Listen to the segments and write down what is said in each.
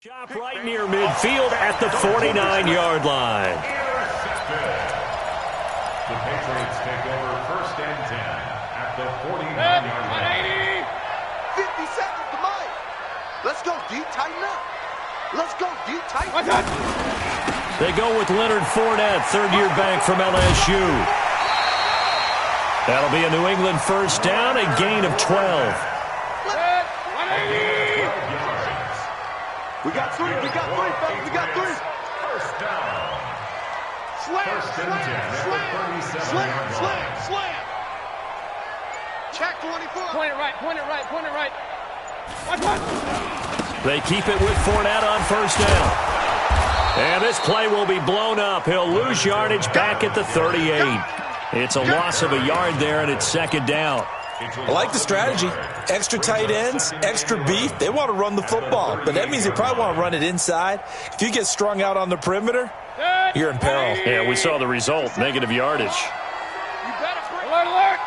Stop right near midfield at the 49-yard line. The Patriots take over 1st and 10 at the 49-yard line. 50 seconds to Mike. Let's go deep, tighten up. Let's go deep, tighten up. They go with Leonard Fournette, third-year back from LSU. That'll be a New England first down, a gain of 12. We got three, fellas. We got three. First down. Slam. Check 24. Point it right. Watch. They keep it with Fournette on first down. And this play will be blown up. He'll lose yardage back at the 38. It's a loss of a yard there, and it's second down. I like the strategy. Extra tight ends, extra beef. They want to run the football, but that means they probably want to run it inside. If you get strung out on the perimeter, you're in peril. Yeah, we saw the result, negative yardage. Alert!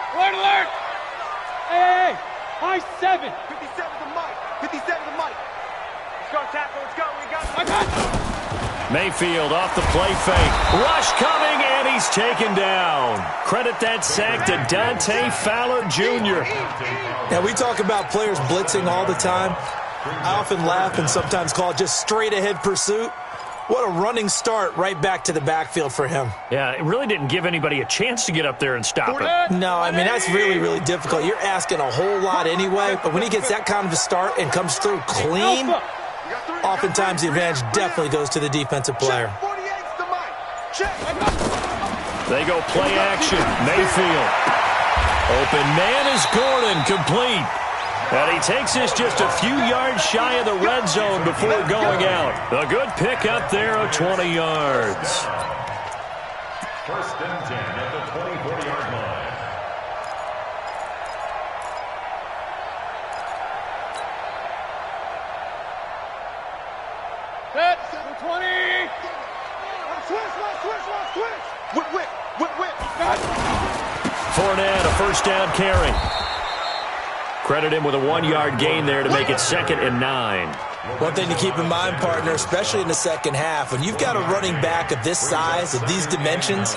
Hey! High 7. 57 to Mike. 57 to Mike. Let's go, tackle. Let's go. We got Watch. Mayfield off the play fake. Rush coming, and he's taken down. Credit that sack to Dante Fowler Jr. Now, we talk about players blitzing all the time. I often laugh and sometimes call it just straight-ahead pursuit. What a running start right back to the backfield for him. Yeah, it really didn't give anybody a chance to get up there and stop it. No, I mean, that's really, really difficult. You're asking a whole lot anyway, but when he gets that kind of a start and comes through clean, oftentimes the advantage definitely goes to the defensive player. They go play action. Mayfield. Open man is Gordon, complete. And he takes this just a few yards shy of the red zone before going out. A good pickup there of 20 yards. 1st and 10 at the 24-yard line. Set. 20. Switch. Whip. Fournette, a first down carry. Credit him with a 1-yard gain there to make it 2nd and 9. One thing to keep in mind, partner, especially in the second half, when you've got a running back of this size, of these dimensions,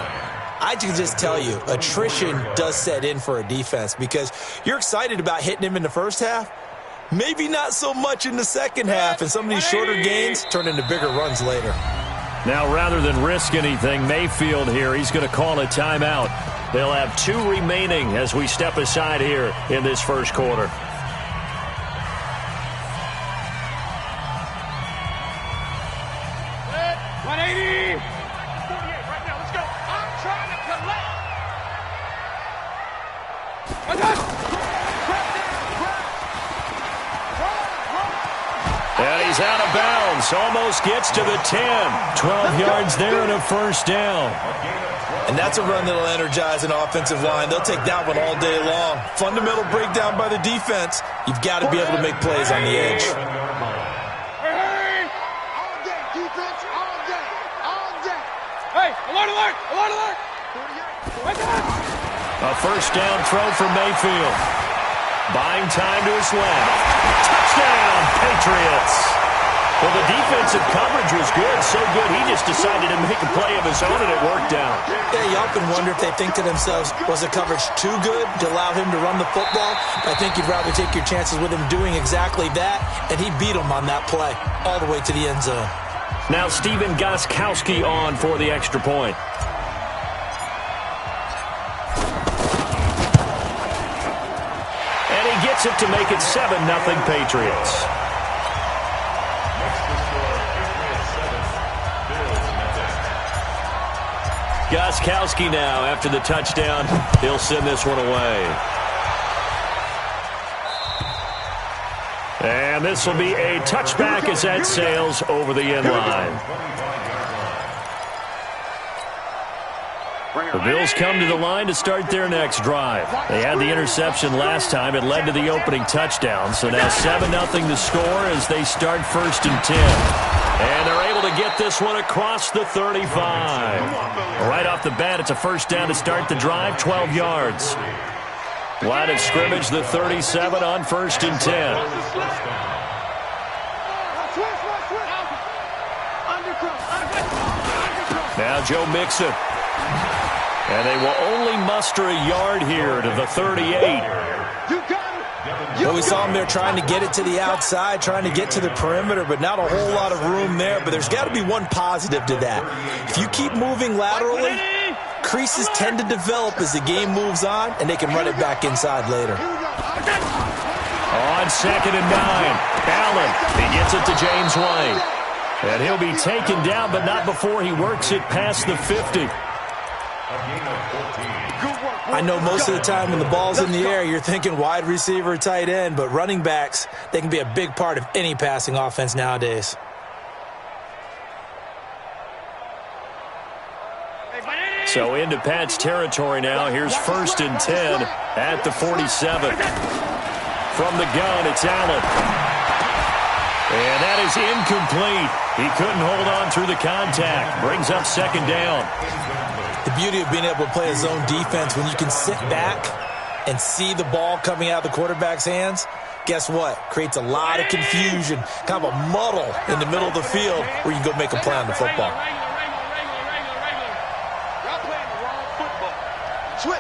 I can just tell you, attrition does set in for a defense because you're excited about hitting him in the first half, maybe not so much in the second half, and some of these shorter gains turn into bigger runs later. Now, rather than risk anything, Mayfield here, he's going to call a timeout. They'll have 2 remaining as we step aside here in this first quarter. Set. 180. 48 right now. Let's go. I'm trying to collect. Watch. And he's out of bounds. Almost gets to the 10. 12 yards there and a first down. And that's a run that'll energize an offensive line. They'll take that one all day long. Fundamental breakdown by the defense. You've got to be able to make plays on the edge. Hey! All day, defense, all day. Hey, alert! Watch out! A first down throw for Mayfield. Buying time to his left. Touchdown, Patriots. Well, the defensive coverage was good, so good he just decided to make a play of his own, and it worked out. Yeah, you often wonder if they think to themselves, was the coverage too good to allow him to run the football? I think you'd rather take your chances with him doing exactly that, and he beat him on that play all the way to the end zone. Now Stephen Gostkowski on for the extra point. And he gets it to make it 7-0 Patriots. Gostkowski now, after the touchdown, he'll send this one away. And this will be a touchback as that sails over the end line. The Bills come to the line to start their next drive. They had the interception last time. It led to the opening touchdown. So now 7-0 the score as they start 1st and 10. And they're able to get this one across the 35. Right off the bat, it's a first down to start the drive, 12 yards. Line of scrimmage, the 37 on 1st and 10. Now Joe Mixon. And they will only muster a yard here to the 38. Well, we saw him there trying to get it to the outside, trying to get to the perimeter, but not a whole lot of room there. But there's got to be one positive to that. If you keep moving laterally, creases tend to develop as the game moves on, and they can run it back inside later. On 2nd and 9, Allen, he gets it to James White. And he'll be taken down, but not before he works it past the 50. I know most of the time when the ball's in the air, you're thinking wide receiver, tight end, but running backs, they can be a big part of any passing offense nowadays. So into Pat's territory now. Here's 1st and 10 at the 47. From the gun, it's Allen. And that is incomplete. He couldn't hold on through the contact. Brings up 2nd down. The beauty of being able to play a zone defense, when you can sit back and see the ball coming out of the quarterback's hands, guess what? Creates a lot of confusion, kind of a muddle in the middle of the field where you can go make a play on the football. Y'all playing the wrong football. Switch.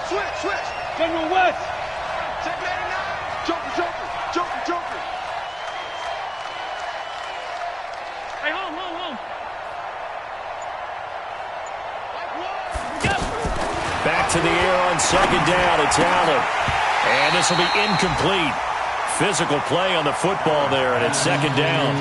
General West. Check 89. Joker. Hey, home. Back to the air on 2nd down. It's Allen. And this will be incomplete. Physical play on the football there, and it's 2nd down.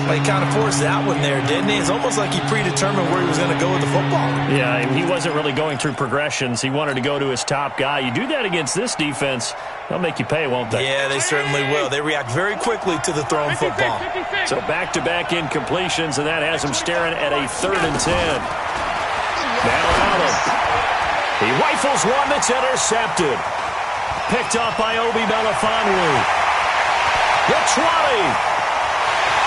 Well, he kind of forced that one there, didn't he? It's almost like he predetermined where he was going to go with the football. Yeah, he wasn't really going through progressions. He wanted to go to his top guy. You do that against this defense, they'll make you pay, won't they? Yeah, they certainly will. They react very quickly to the thrown football. So back-to-back incompletions, and that has him staring at a 3rd and 10. Now Allen. He rifles one that's intercepted. Picked off by Obi Melifonwu. The 20.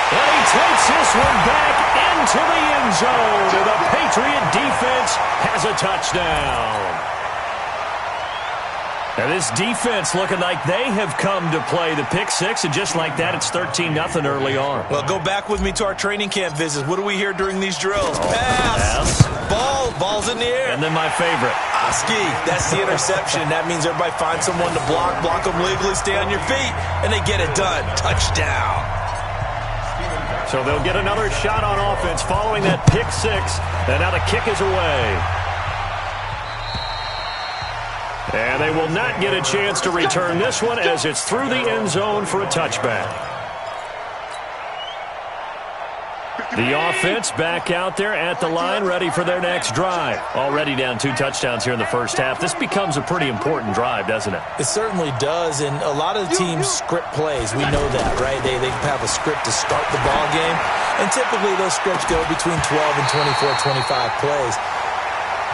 And he takes this one back into the end zone. And the Patriot defense has a touchdown. Now this defense looking like they have come to play the pick six, and just like that, it's 13-0 early on. Well, go back with me to our training camp visits. What do we hear during these drills? Pass. Ball's in the air. And then my favorite. Oski, that's the interception. That means everybody finds someone to block them legally, stay on your feet, and they get it done. Touchdown. So they'll get another shot on offense following that pick six, and now the kick is away. And they will not get a chance to return this one as it's through the end zone for a touchback. The offense back out there at the line, ready for their next drive. Already down 2 touchdowns here in the first half. This becomes a pretty important drive, doesn't it? It certainly does, and a lot of teams script plays. We know that, right? They have a script to start the ball game, and typically those scripts go between 12 and 24, 25 plays.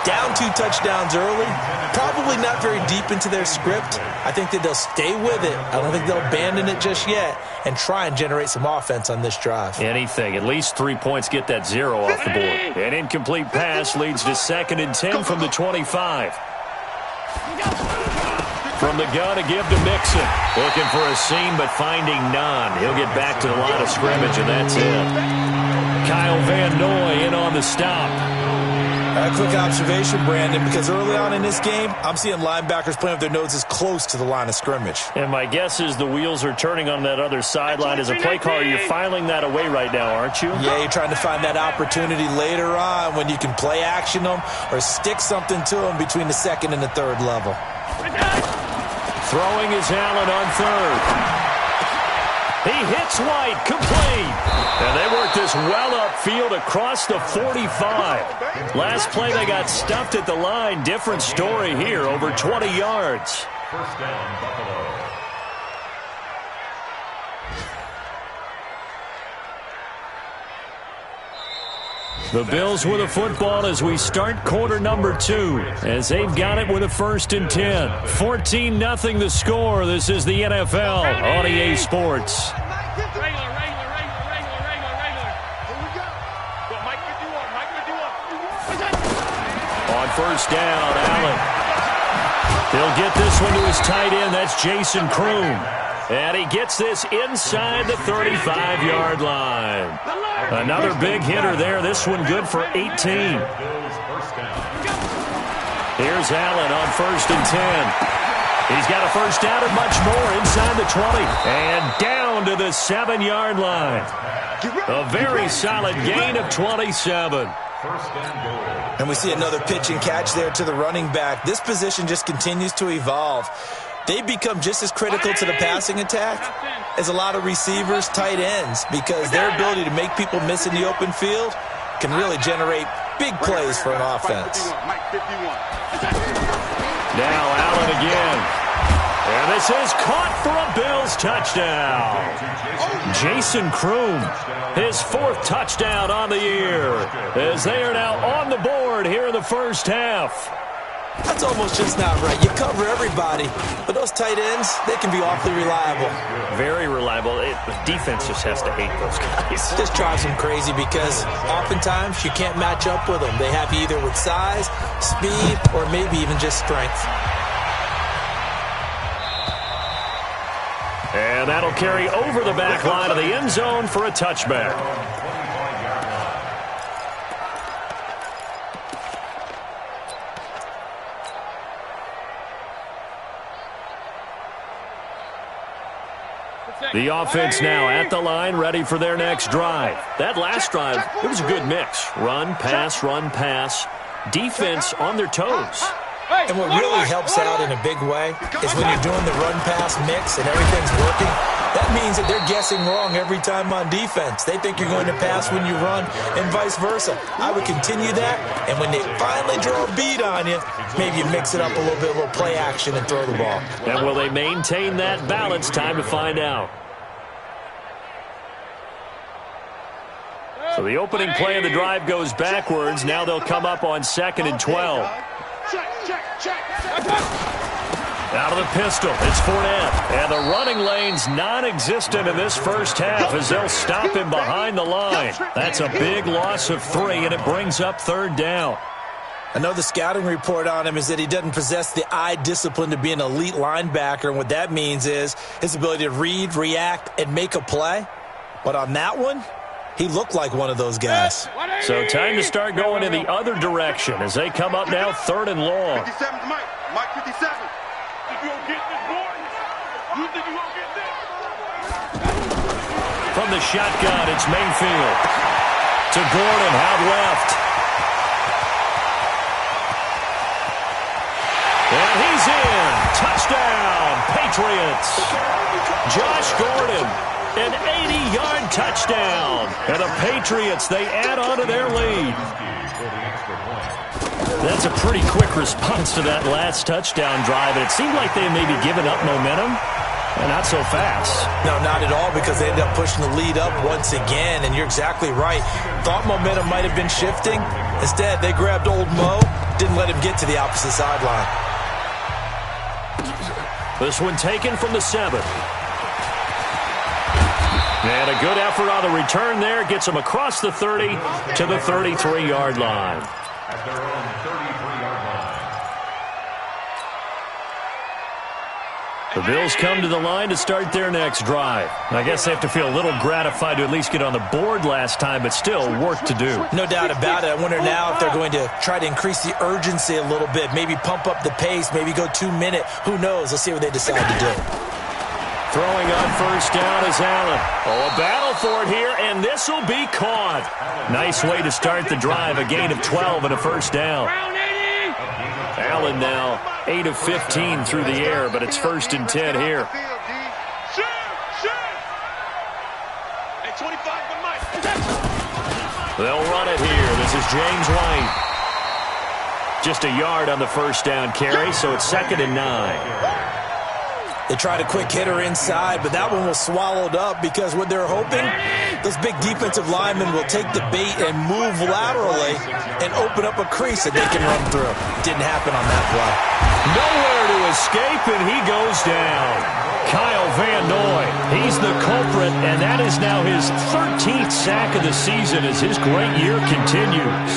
Down 2 touchdowns early, probably not very deep into their script. I think that they'll stay with it. I don't think they'll abandon it just yet and try and generate some offense on this drive. Anything. At least 3 points, get that 0 off the board. An incomplete pass leads to 2nd and 10 from the 25. From the gun, a give to Mixon. Looking for a seam, but finding none. He'll get back to the line of scrimmage, and that's it. Kyle Van Noy in on the stop. A quick observation, Brandon, because early on in this game, I'm seeing linebackers playing with their noses close to the line of scrimmage. And my guess is the wheels are turning on that other sideline. As a play caller, you're filing that away right now, aren't you? Yeah, you're trying to find that opportunity later on when you can play action them or stick something to them between the 2nd and the 3rd level. Throwing is Allen on 3rd. He hits White, complete. And they work this well upfield across the 45. Last play, they got stuffed at the line. Different story here, over 20 yards. First down, Buffalo. The Bills with a football as we start quarter number 2, as they've got it with a 1st and 10. 14-0 the score. This is the NFL on EA Sports. Regular. Go, Mike, good you up. On 1st down, Allen. He'll get this one to his tight end. That's Jason Kroom. And he gets this inside the 35-yard line. Another big hitter there. This one good for 18. Here's Allen on 1st and 10. He's got a first down and much more inside the 20. And down to the 7-yard line. A very solid gain of 27. And we see another pitch and catch there to the running back. This position just continues to evolve. They become just as critical to the passing attack as a lot of receivers, tight ends, because their ability to make people miss in the open field can really generate big plays for an offense. Now Allen again. And this is caught for a Bills touchdown. Jason Kroom, his 4th touchdown on the year, as they are now on the board here in the first half. That's almost just not right. You cover everybody, but those tight ends, they can be awfully reliable. Very reliable. The defense just has to hate those guys. This drives them crazy because oftentimes you can't match up with them. They have you either with size, speed, or maybe even just strength. And that'll carry over the back line of the end zone for a touchback. The offense now at the line, ready for their next drive. That last drive, it was a good mix. Run, pass, defense on their toes. And what really helps out in a big way is when you're doing the run-pass mix and everything's working, that means that they're guessing wrong every time on defense. They think you're going to pass when you run and vice versa. I would continue that, and when they finally draw a beat on you, maybe you mix it up a little bit, a little play action, and throw the ball. And will they maintain that balance? Time to find out. So the opening play of the drive goes backwards. Now they'll come up on 2nd and 12. Out of the pistol, it's Fournette. And the running lane's non-existent in this first half as they'll stop him behind the line. That's a big loss of 3, and it brings up 3rd down. I know the scouting report on him is that he doesn't possess the eye discipline to be an elite linebacker, and what that means is his ability to read, react, and make a play. But on that one, he looked like one of those guys. So time to start going in the other direction as they come up now 3rd and long. 57's Mike. Mike 57. You gonna get this, boy? You think you gonna get this? From the shotgun, it's Mayfield. To Gordon, out left. And he's in. Touchdown, Patriots. Josh Gordon. An 80-yard touchdown. And the Patriots, they add on to their lead. That's a pretty quick response to that last touchdown drive. And it seemed like they may be giving up momentum. And not so fast. No, not at all, because they ended up pushing the lead up once again. And you're exactly right. Thought momentum might have been shifting. Instead, they grabbed old Mo, didn't let him get to the opposite sideline. This one taken from the 7. And a good effort on the return there. Gets him across the 30 to the 33-yard line. At their own 33-yard line. The Bills come to the line to start their next drive. I guess they have to feel a little gratified to at least get on the board last time, but still work to do. No doubt about it. I wonder now if they're going to try to increase the urgency a little bit, maybe pump up the pace, maybe go 2-minute. Who knows? Let's see what they decide to do. Throwing on first down is Allen. Oh, a battle for it here, and this will be caught. Nice way to start the drive, a gain of 12 and a first down. Allen now 8 of 15 through the air, but it's 1st and 10 here. They'll run it here. This is James White. Just a yard on the first down carry, so it's 2nd and 9. They tried a quick hitter inside, but that one was swallowed up because what they're hoping, those big defensive linemen will take the bait and move laterally and open up a crease that they can run through. Didn't happen on that play. Nowhere to escape, and he goes down. Kyle Van Noy, he's the culprit, and that is now his 13th sack of the season as his great year continues.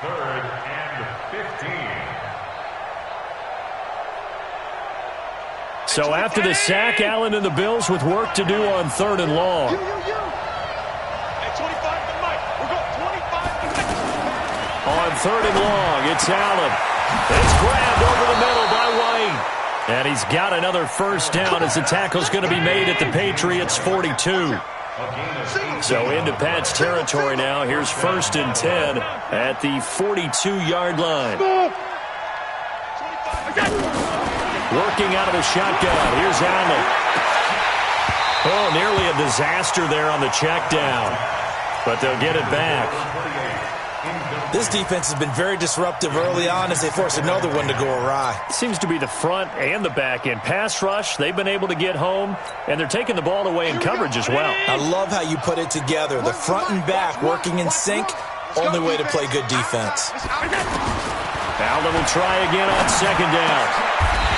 3rd and 15. So after the sack, Allen and the Bills with work to do on 3rd and long. On 3rd and long, it's Allen. It's grabbed over the middle by White. And he's got another first down as the tackle's going to be made at the Patriots' 42. So into Pat's territory now. Here's 1st and 10 at the 42-yard line. Working out of the shotgun. Here's Allen. Oh, nearly a disaster there on the check down. But they'll get it back. This defense has been very disruptive early on as they force another one to go awry. Seems to be the front and the back end. Pass rush, they've been able to get home, and they're taking the ball away in coverage as well. I love how you put it together. The front and back working in sync, only way to play good defense. Allen will try again on 2nd down.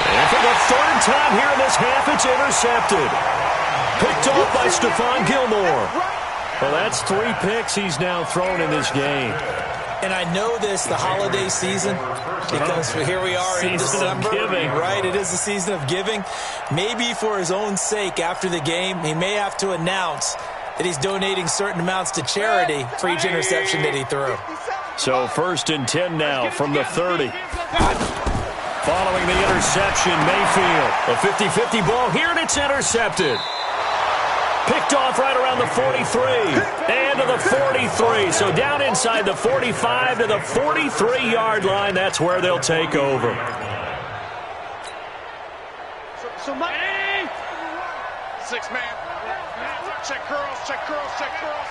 And for the 3rd time here in this half, it's intercepted. Picked off by Stephon Gilmore. Well, that's 3 picks he's now thrown in this game. And I know this, the holiday season, because here we are in December. Giving. Right, it is the season of giving. Maybe for his own sake after the game, he may have to announce that he's donating certain amounts to charity for each interception that he threw. So 1st and 10 now from the 30. Following the interception, Mayfield. A 50-50 ball here, and it's intercepted. Picked off right around the 43 and to the 43. So down inside the 45 to the 43-yard line. That's where they'll take over. So my 6-man. Check curls, check curls, check curls.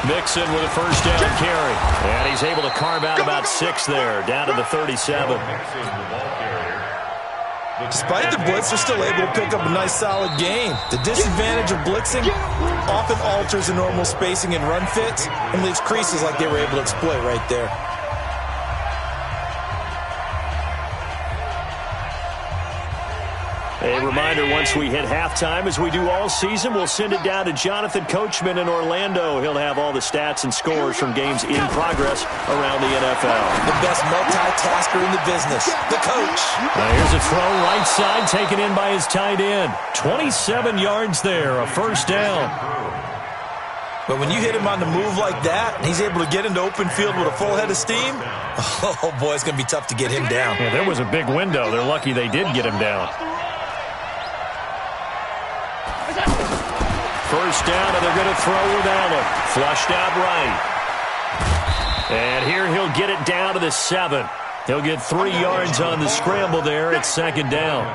Mixon with a first down carry. And he's able to carve out about 6 there, down to the 37. Despite the blitz, they're still able to pick up a nice, solid game. The disadvantage of blitzing often alters the normal spacing and run fits and leaves creases like they were able to exploit right there. A reminder, once we hit halftime, as we do all season, we'll send it down to Jonathan Coachman in Orlando. He'll have all the stats and scores from games in progress around the NFL. The best multitasker in the business, the coach. Here's a throw right side, taken in by his tight end. 27 yards there, a first down. But when you hit him on the move like that, and he's able to get into open field with a full head of steam, oh boy, it's going to be tough to get him down. Yeah, there was a big window. They're lucky they did get him down. First down, and they're going to throw with Allen. Flushed out right. And here he'll get it down to the 7. He'll get 3 yards on the scramble there at 2nd down.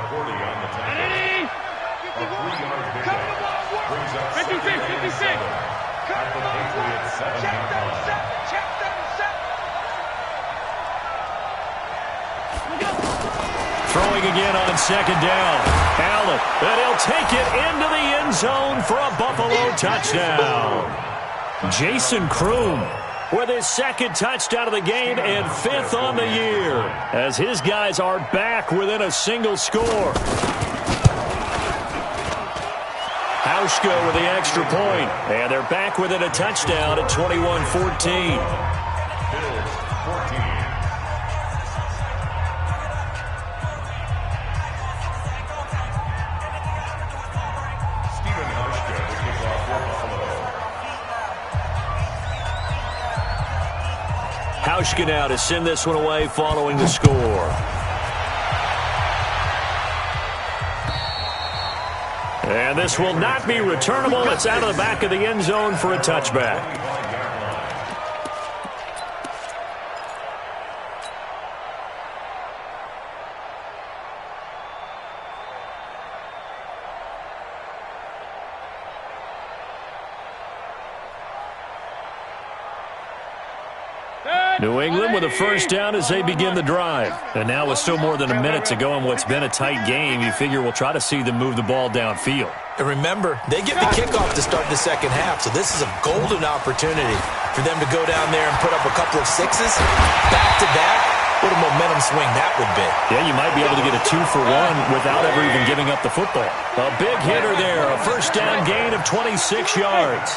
56. Throwing again on 2nd down. Allen, and he'll take it into the end zone for a Buffalo touchdown. Jason Kroom with his 2nd touchdown of the game and 5th on the year, as his guys are back within a single score. Hauschka with the extra point, and they're back within a touchdown at 21-14. Hauschka now to send this one away following the score. And this will not be returnable. It's out of the back of the end zone for a touchback. New England with a first down as they begin the drive. And now with still more than a minute to go in what's been a tight game, you figure we'll try to see them move the ball downfield. And remember, they get the kickoff to start the second half, so this is a golden opportunity for them to go down there and put up a couple of 6s back-to-back. What a momentum swing that would be. Yeah, you might be able to get a 2-for-1 without ever even giving up the football. A big hitter there, a first down gain of 26 yards.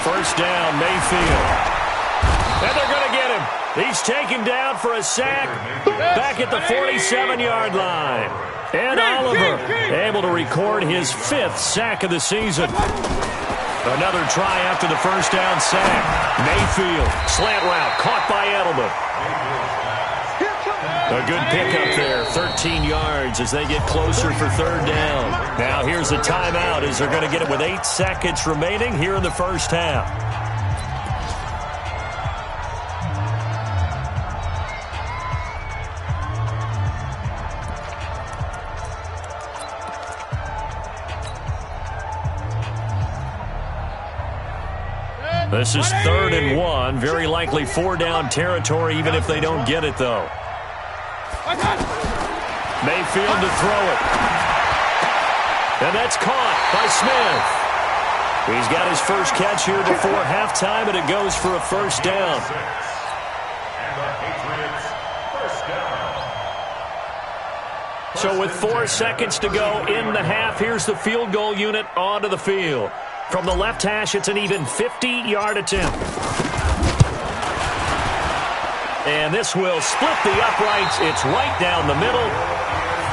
First down, Mayfield. And they're going to get him. He's taken down for a sack back at the 47-yard line. And Oliver able to record his 5th sack of the season. Another try after the first down sack. Mayfield, slant route, caught by Edelman. A good pickup there, 13 yards as they get closer for third down. Now here's a timeout as they're going to get it with 8 seconds remaining here in the first half. This is 3rd and 1. Very likely 4-down territory, even if they don't get it, though. Mayfield to throw it. And that's caught by Smith. He's got his first catch here before halftime, and it goes for a first down. So with 4 seconds to go in the half, here's the field goal unit onto the field. From the left hash, it's an even 50-yard attempt. And this will split the uprights. It's right down the middle.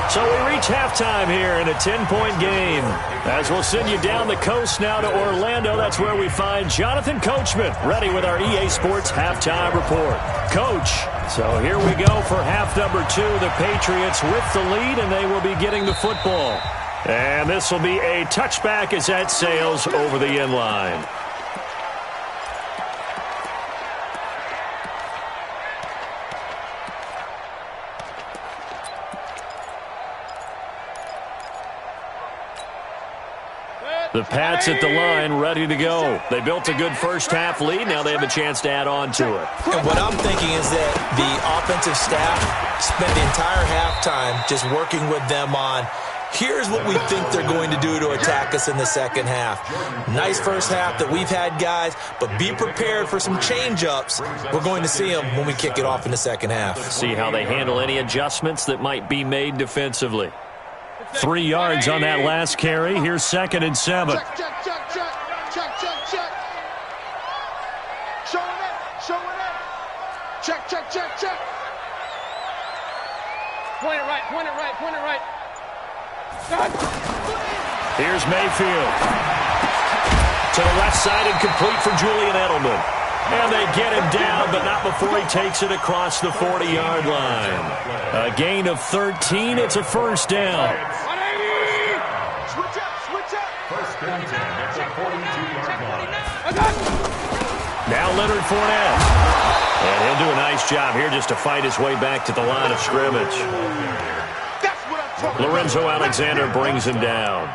So we reach halftime here in a 10-point game. As we'll send you down the coast now to Orlando, that's where we find Jonathan Coachman ready with our EA Sports Halftime Report. Coach, so here we go for half number 2. The Patriots with the lead, and they will be getting the football. And this will be a touchback as that sails over the end line. The Pats at the line, ready to go. They built a good first-half lead. Now they have a chance to add on to it. And what I'm thinking is that the offensive staff spent the entire halftime just working with them on, here's what we think they're going to do to attack us in the second half. Nice first half that we've had, guys, but be prepared for some change-ups. We're going to see them when we kick it off in the second half. See how they handle any adjustments that might be made defensively. 3 yards on that last carry. Here's 2nd and 7. Check. Showing it. Check. Point it right. Here's Mayfield. To the left side and complete for Julian Edelman. And they get him down, but not before he takes it across the 40-yard line. A gain of 13. It's a first down. Switch up. First and 10 at the 42-yard line. Now Leonard Fournette. And he'll do a nice job here just to fight his way back to the line of scrimmage. That's what I'm talking about. Lorenzo Alexander brings him down.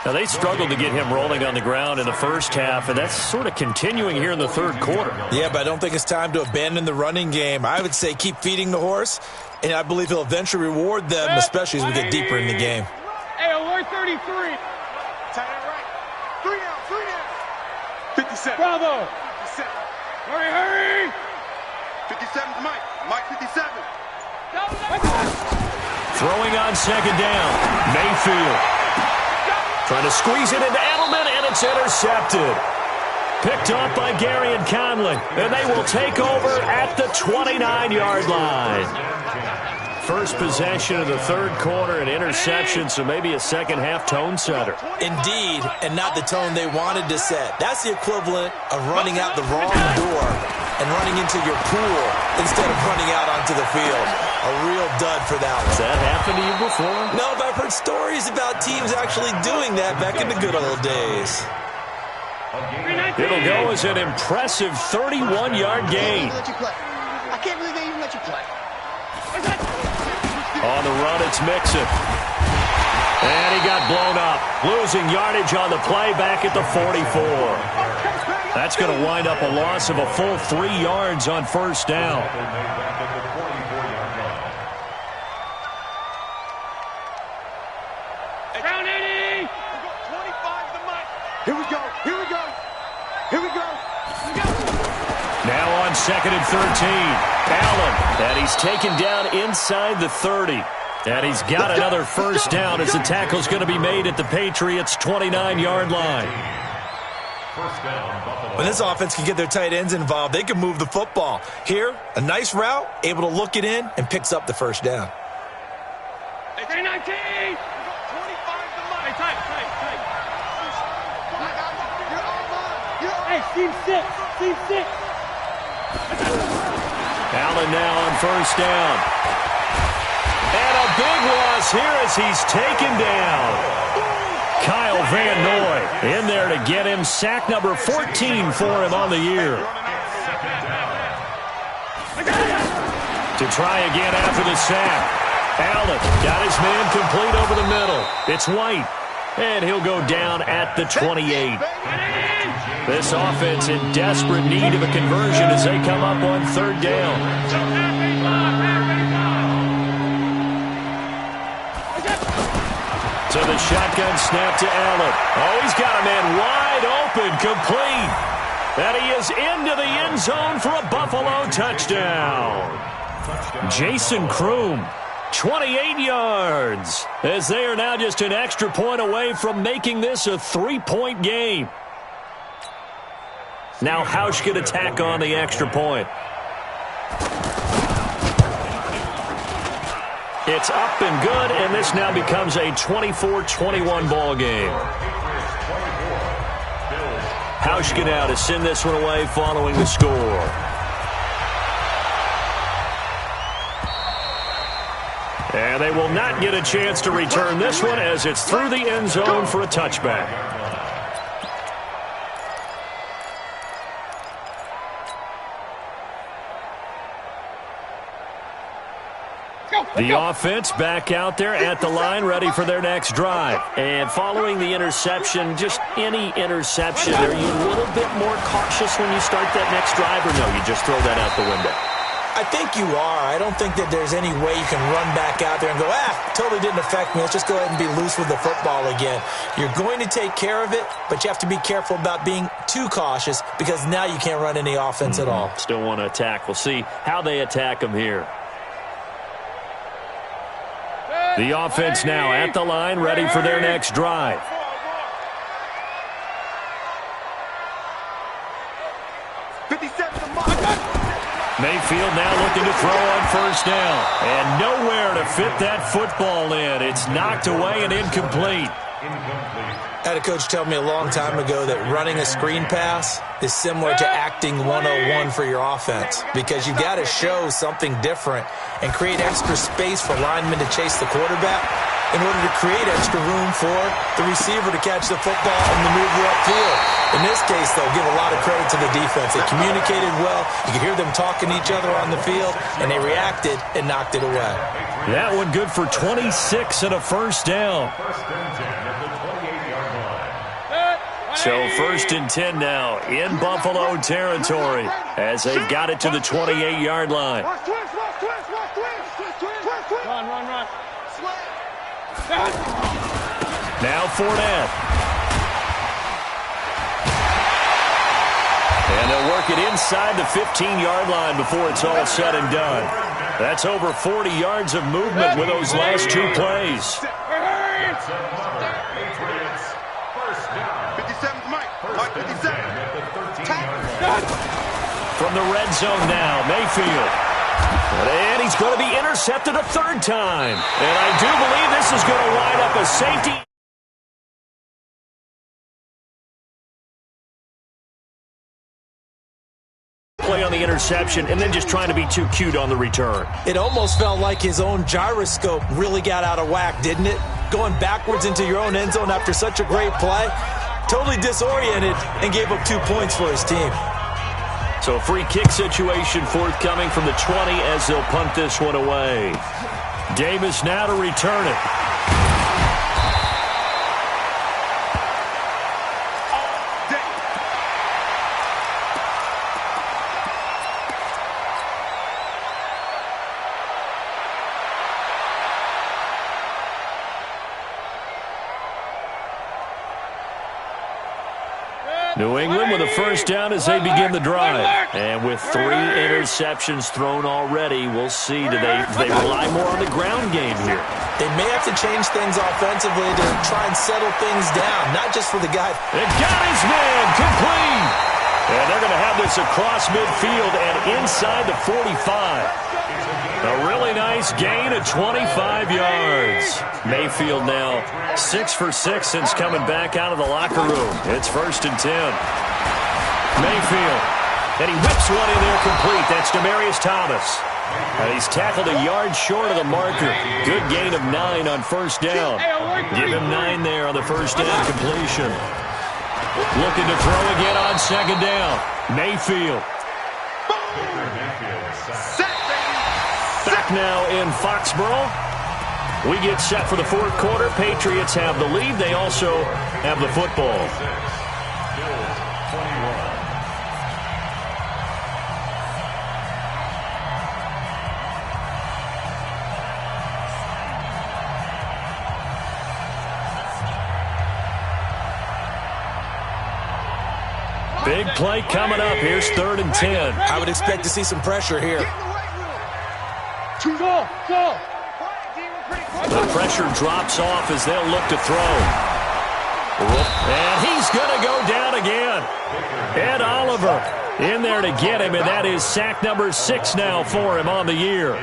Now, they struggled to get him rolling on the ground in the first half, and that's sort of continuing here in the third quarter. Yeah, but I don't think it's time to abandon the running game. I would say keep feeding the horse, and I believe he'll eventually reward them, especially as we get deeper in the game. Hey, alert 33. Tight end right. 3 down. 57. Bravo. 57. Hurry. 57's Mike. Mike 57. Throwing on second down. Mayfield. Trying to squeeze it into Edelman, and it's intercepted. Picked off by Gary and Conley, and they will take over at the 29-yard line. First possession of the third quarter, an interception, so maybe a second-half tone setter. Indeed, and not the tone they wanted to set. That's the equivalent of running out the wrong door and running into your pool instead of running out onto the field. A real dud for that one. Has that happened to you before? No, but I've heard stories about teams actually doing that back in the good old days. It'll go as an impressive 31-yard gain. I can't believe they even let you play. On the run, it's Mixon. And he got blown up. Losing yardage on the play back at the 44. That's going to wind up a loss of a full 3 yards on first down. Now on 2nd and 13. Allen, and he's taken down inside the 30. And he's got another first down as the tackle's going to be made at the Patriots' 29-yard line. First down, Buffalo. When this offense can get their tight ends involved, they can move the football. Here, a nice route, able to look it in, and picks up the first down. Hey, 19! 25 to Mike. Hey, tight. Hey, team 6. Allen now on first down. And a big loss here as he's taken down. Kyle Van Noy in there to get him. Sack number 14 for him on the year. To try again after the sack. Allen got his man complete over the middle. It's White. And he'll go down at the 28. This offense in desperate need of a conversion as they come up on third down. So the shotgun snap to Allen. Oh, he's got a man wide open, complete. And he is into the end zone for a Buffalo touchdown. Jason Kroom, 28 yards, as they are now just an extra point away from making this a 3-point game. Now Hausch can attack on the extra point. It's up and good, and this now becomes a 24-21 ball game. Hauschka now to send this one away following the score. And they will not get a chance to return this one as it's through the end zone for a touchback. The offense back out there at the line, ready for their next drive. And following the interception, just any interception, are you a little bit more cautious when you start that next drive, or no, you just throw that out the window? I think you are. I don't think that there's any way you can run back out there and go, totally didn't affect me. Let's just go ahead and be loose with the football again. You're going to take care of it, but you have to be careful about being too cautious because now you can't run any offense at all. Still want to attack. We'll see how they attack them here. The offense now at the line, ready for their next drive. Mayfield now looking to throw on first down. And nowhere to fit that football in. It's knocked away and incomplete. I had a coach tell me a long time ago that running a screen pass is similar to acting 101 for your offense because you've got to show something different and create extra space for linemen to chase the quarterback in order to create extra room for the receiver to catch the football and maneuver upfield. In this case, though, give a lot of credit to the defense. They communicated well. You could hear them talking to each other on the field, and they reacted and knocked it away. That one good for 26 and a first down. So 1st and 10 now in Buffalo territory as they've got it to the 28-yard line. Run. Now Fournette. And they'll work it inside the 15-yard line before it's all said and done. That's over 40 yards of movement with those last two plays. From the red zone now, Mayfield. And he's going to be intercepted a third time. And I do believe this is going to wind up a safety. Play on the interception and then just trying to be too cute on the return. It almost felt like his own gyroscope really got out of whack, didn't it? Going backwards into your own end zone after such a great play. Totally disoriented and gave up 2 points for his team. So a free kick situation forthcoming from the 20 as they'll punt this one away. Davis now to return it. New England with a first down as they begin the drive. And with 3 interceptions thrown already, we'll see. Do they rely more on the ground game here? They may have to change things offensively to try and settle things down, not just for the guy. It got his man complete. And they're going to have this across midfield and inside the 45. A really nice gain of 25 yards. Mayfield now 6 for 6 since coming back out of the locker room. It's 1st and 10. Mayfield. And he whips one in there complete. That's Demaryius Thomas. And he's tackled a yard short of the marker. Good gain of 9 on first down. Give him 9 there on the first down completion. Looking to throw again on second down. Mayfield. Back now in Foxborough. We get set for the 4th quarter. Patriots have the lead. They also have the football. Big play coming up. Here's 3rd and 10. I would expect to see some pressure here. The pressure drops off as they'll look to throw. And he's going to go down again. Ed Oliver in there to get him, and that is sack number 6 now for him on the year.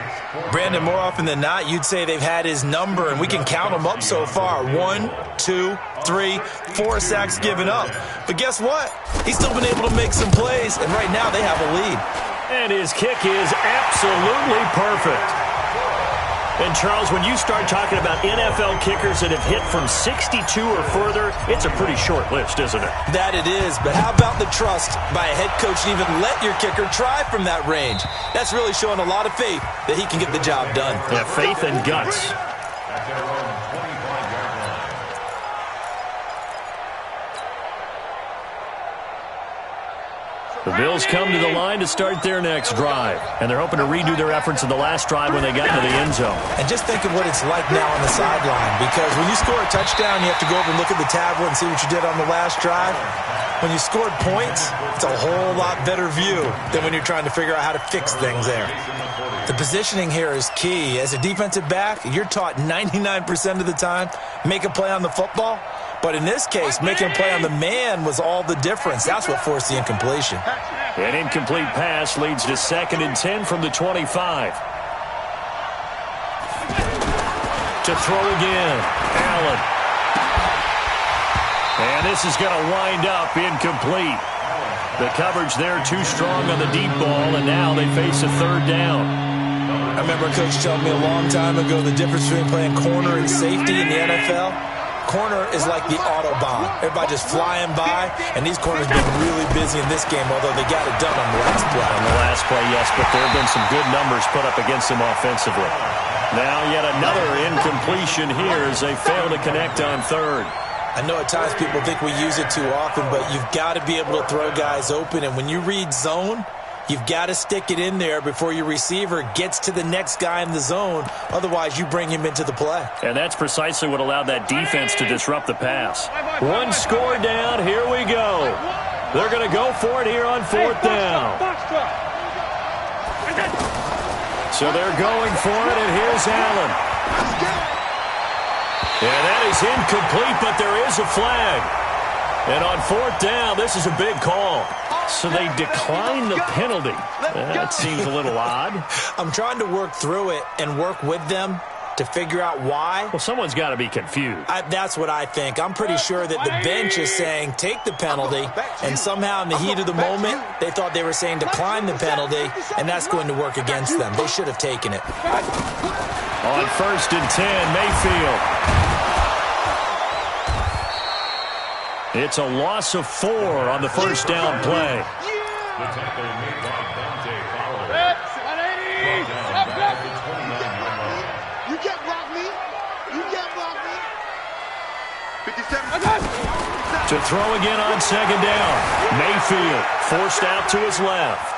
Brandon, more often than not, you'd say they've had his number, and we can count them up so far. 1, 2, 3, 4 sacks given up. But guess what? He's still been able to make some plays, and right now they have a lead. And his kick is absolutely perfect. And, Charles, when you start talking about NFL kickers that have hit from 62 or further, it's a pretty short list, isn't it? That it is, but how about the trust by a head coach to even let your kicker try from that range? That's really showing a lot of faith that he can get the job done. Yeah, faith and guts. The Bills come to the line to start their next drive, and they're hoping to redo their efforts in the last drive when they got into the end zone. And just think of what it's like now on the sideline, because when you score a touchdown, you have to go over and look at the tablet and see what you did on the last drive. When you scored points, it's a whole lot better view than when you're trying to figure out how to fix things there. The positioning here is key. As a defensive back, you're taught 99% of the time, make a play on the football. But in this case, making a play on the man was all the difference. That's what forced the incompletion. An incomplete pass leads to 2nd and 10 from the 25. To throw again, Allen. And this is going to wind up incomplete. The coverage there too strong on the deep ball, and now they face a 3rd down. I remember a coach telling me a long time ago the difference between playing corner and safety in the NFL. Corner is like the Autobahn. Everybody just flying by, and these corners been really busy in this game, although they got it done on the last play. On the last play, yes, but there have been some good numbers put up against them offensively. Now yet another incompletion here as they fail to connect on 3rd. I know at times people think we use it too often, but you've got to be able to throw guys open, and when you read zone, you've got to stick it in there before your receiver gets to the next guy in the zone. Otherwise, you bring him into the play. And that's precisely what allowed that defense to disrupt the pass. 1 score down. Here we go. They're going to go for it here on 4th down. So they're going for it, and here's Allen. And that is incomplete, but there is a flag. And on 4th down, this is a big call. So they decline the penalty. That seems a little odd. I'm trying to work through it and work with them to figure out why. Well, someone's got to be confused. That's what I think. I'm pretty sure that the bench is saying take the penalty, and somehow in the heat of the moment, they thought they were saying decline the penalty, and that's going to work against them. They should have taken it. On 1st and 10, Mayfield. It's a loss of 4 on the first down play. The tackle made by Dante Fowler. You can't block me. You can't block me. 57. To throw again on 2nd down. Mayfield forced out to his left.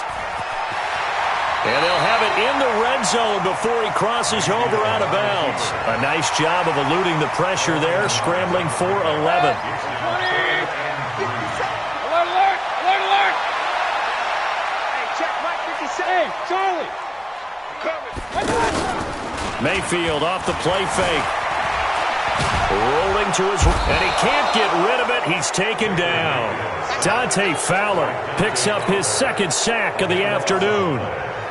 And they'll have it in the red zone before he crosses over out of bounds. A nice job of eluding the pressure there, scrambling for 11. Charlie. Mayfield off the play fake. Rolling to his, and he can't get rid of it. He's taken down. Dante Fowler picks up his second sack of the afternoon.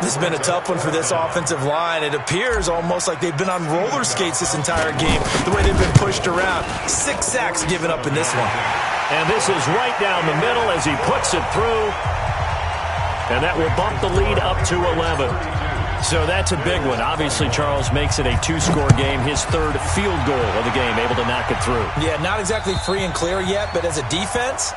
This has been a tough one for this offensive line. It appears almost like they've been on roller skates this entire game, the way they've been pushed around. 6 sacks given up in this one. And this is right down the middle as he puts it through. And that will bump the lead up to 11. So that's a big one. Obviously, Charles makes it a 2-score game. His third field goal of the game, able to knock it through. Yeah, not exactly free and clear yet, but as a defense,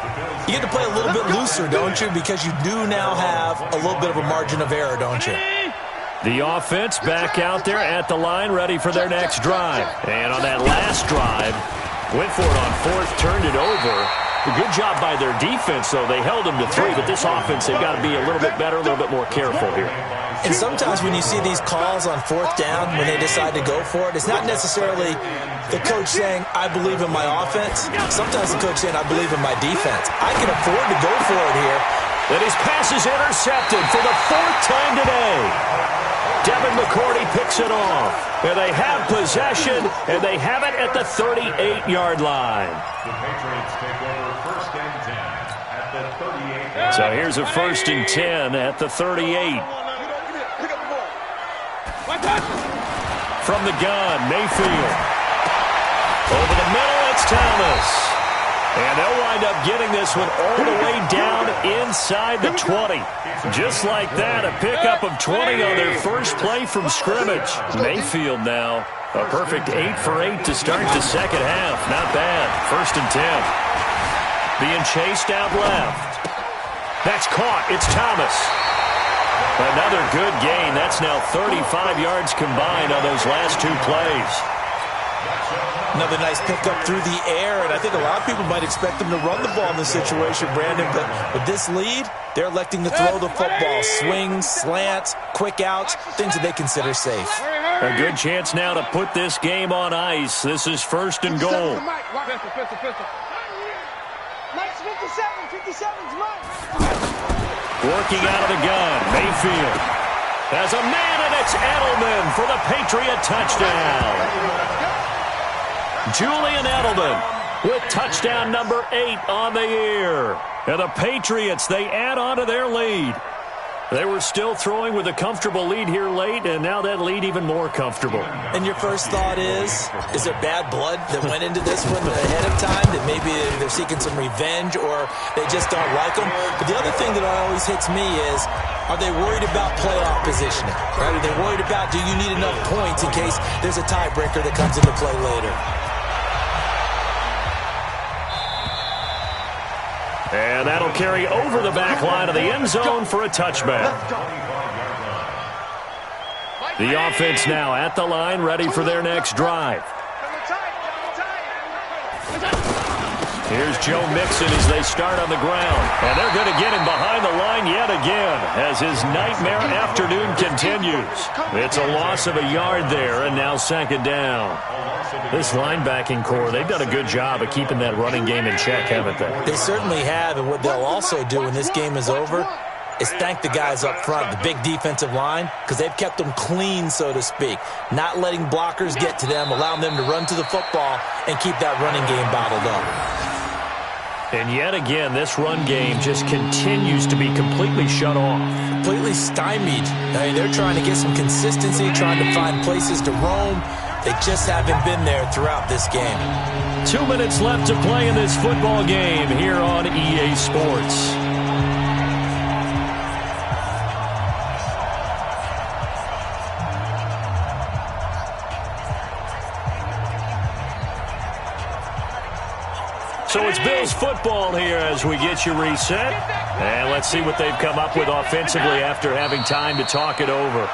you get to play a little bit looser, don't you? Because you do now have a little bit of a margin of error, don't you? The offense back out there at the line, ready for their next drive. And on that last drive, went for it on fourth, turned it over. A good job by their defense, though. They held them to 3, but this offense, they've got to be a little bit better, a little bit more careful here. And sometimes when you see these calls on fourth down, when they decide to go for it, it's not necessarily the coach saying, I believe in my offense. Sometimes the coach saying, I believe in my defense. I can afford to go for it here. And his pass is intercepted for the 4th time today. Devin McCourty picks it off. And they have possession, and they have it at the 38-yard line. The Patriots take over first and 10 at the 38. So here's a 1st and 10 at the 38. From the gun, Mayfield. Over the middle, it's Thomas. And they'll wind up getting this one all the way down inside the 20. Just like that, a pickup of 20 on their first play from scrimmage. Mayfield now, a perfect 8 for 8 to start the second half. Not bad. 1st and 10. Being chased out left. That's caught. It's Thomas. Another good gain. That's now 35 yards combined on those last 2 plays. Another nice pickup through the air, and I think a lot of people might expect them to run the ball in this situation, Brandon, but with this lead, they're electing to throw the football. Swings, slants, quick outs, things that they consider safe. A good chance now to put this game on ice. This is 1st and goal. Working out of the gun, Mayfield has a man, and it's Edelman for the Patriot touchdown. Julian Edelman with touchdown number 8 on the year. And the Patriots, they add on to their lead. They were still throwing with a comfortable lead here late, and now that lead even more comfortable. And your first thought is there bad blood that went into this one ahead of time, that maybe they're seeking some revenge or they just don't like them? But the other thing that always hits me is, are they worried about playoff positioning? Right? Are they worried about, do you need enough points in case there's a tiebreaker that comes into play later? And that'll carry over the back line of the end zone for a touchback. The offense now at the line, ready for their next drive. Here's Joe Mixon as they start on the ground. And they're going to get him behind the line yet again as his nightmare afternoon continues. It's a loss of a yard there, and now 2nd down. This linebacking core, they've done a good job of keeping that running game in check, haven't they? They certainly have, and what they'll also do when this game is over is thank the guys up front, the big defensive line, because they've kept them clean, so to speak. Not letting blockers get to them, allowing them to run to the football and keep that running game bottled up. And yet again, this run game just continues to be completely shut off. Completely stymied. I mean, they're trying to get some consistency, trying to find places to roam. They just haven't been there throughout this game. 2 minutes left to play in this football game here on EA Sports. So it's Bills football here as we get you reset. And let's see what they've come up with offensively after having time to talk it over.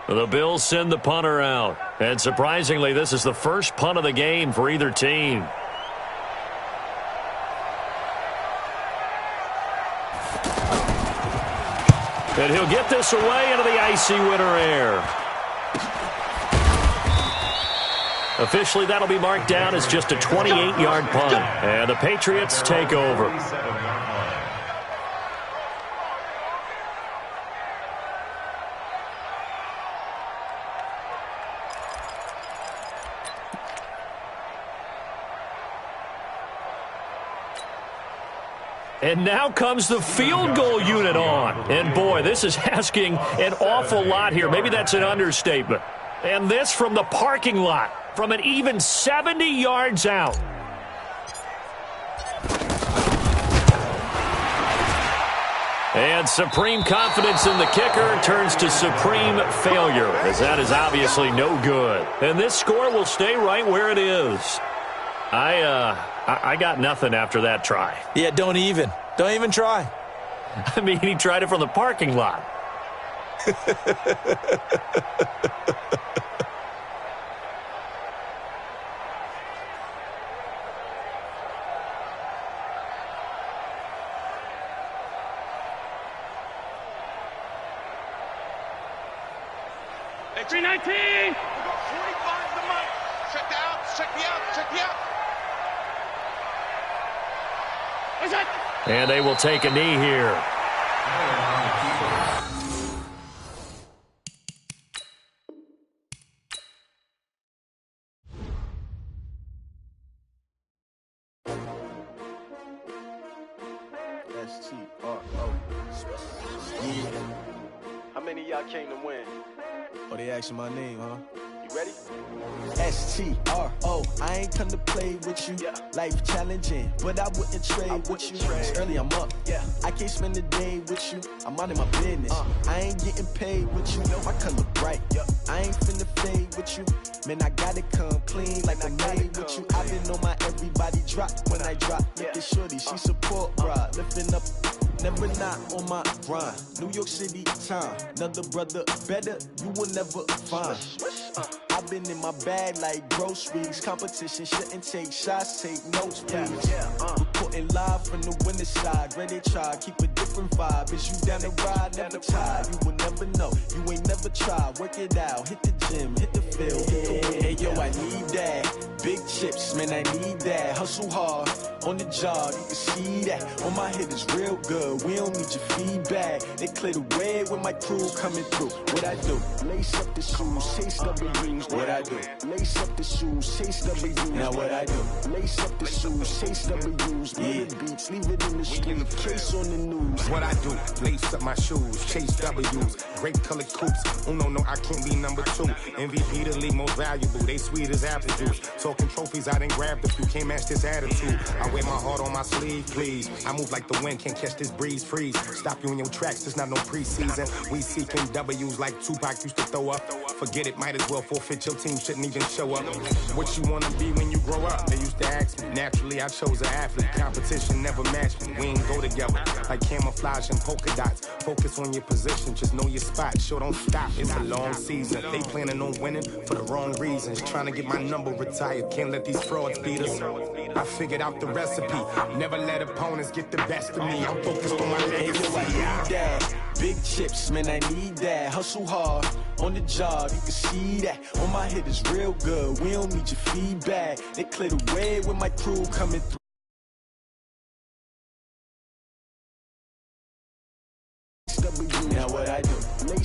The Bills send the punter out. And surprisingly, this is the first punt of the game for either team. And he'll get this away into the icy winter air. Officially, that'll be marked down as just a 28-yard punt. And the Patriots take over. And now comes the field goal unit on. And boy, this is asking an awful lot here. Maybe that's an understatement. And this from the parking lot, from an even 70 yards out. And supreme confidence in the kicker turns to supreme failure, as that is obviously no good. And this score will stay right where it is. I got nothing after that try. Yeah, don't even try. I mean, he tried it from the parking lot. Hey, 319! Check the out, check the out, check the out. What's that? And they will take a knee here. S-T-R-O. Yeah. How many of y'all came to win? Oh, they asking my name, huh? You ready? S-T-R-O. I ain't come to play with you. Yeah. Life challenging, but I wouldn't trade with you. It's early, I'm up. Yeah. I can't spend the day with you. I'm out of my business. I ain't getting paid with you. My color bright. Yeah. I ain't finna fade with you. Man, I gotta come clean like I made with you. I've been on my everybody drop when I drop. Look at shorty, she support, bruh. Lifting up. Never not on my grind. New York City time. Another brother better, you will never find. I've been in my bag like groceries. Competition shouldn't take shots, take notes, please. Reporting live from the winter side. Ready to try, keep a different vibe. Is you down the ride, never tired. You will never know, you ain't never tried. Work it out, hit the gym, hit the field, hit the wind. Hey yo, I need that. Big chips, man, I need that. Hustle hard, on the job, you can see that. On my head is real good, we don't need your feedback. They clear the way when my crew coming through. What I do? Lace up the shoes, chase W's. What I do? Lace up the shoes, chase W's. Now what I do? Lace up the shoes, chase W's. Yeah. Beats, leave it in the street, case on the news. What I do? Lace up my shoes, chase W's. Great colored coops. Oh no, I can't be number 2. MVP the league most valuable. They sweet as apple juice. Talking trophies, I done grabbed a few. Can't match this attitude. I wear my heart on my sleeve, please. I move like the wind, can't catch this breeze. Freeze. Stop you in your tracks, there's not no preseason. We seeking W's like Tupac used to throw up. Forget it, might as well forfeit. Your team shouldn't even show up. What you wanna be when you grow up? They used to ask me. Naturally, I chose an athlete. Competition never matched me. We ain't go together like camouflage and polka dots. Focus on your position, just know your spot. Sure, don't stop. It's a long season. They planning on winning for the wrong reasons. Trying to get my number retired. Can't let these frauds beat us. I figured out the recipe. Never let opponents get the best of me. I'm focused on my legacy. I need that. Big chips, man, I need that. Hustle hard, on the job, you can see that. On my head is real good, we don't need your feedback. They clear the way when my crew coming through. Now what I do?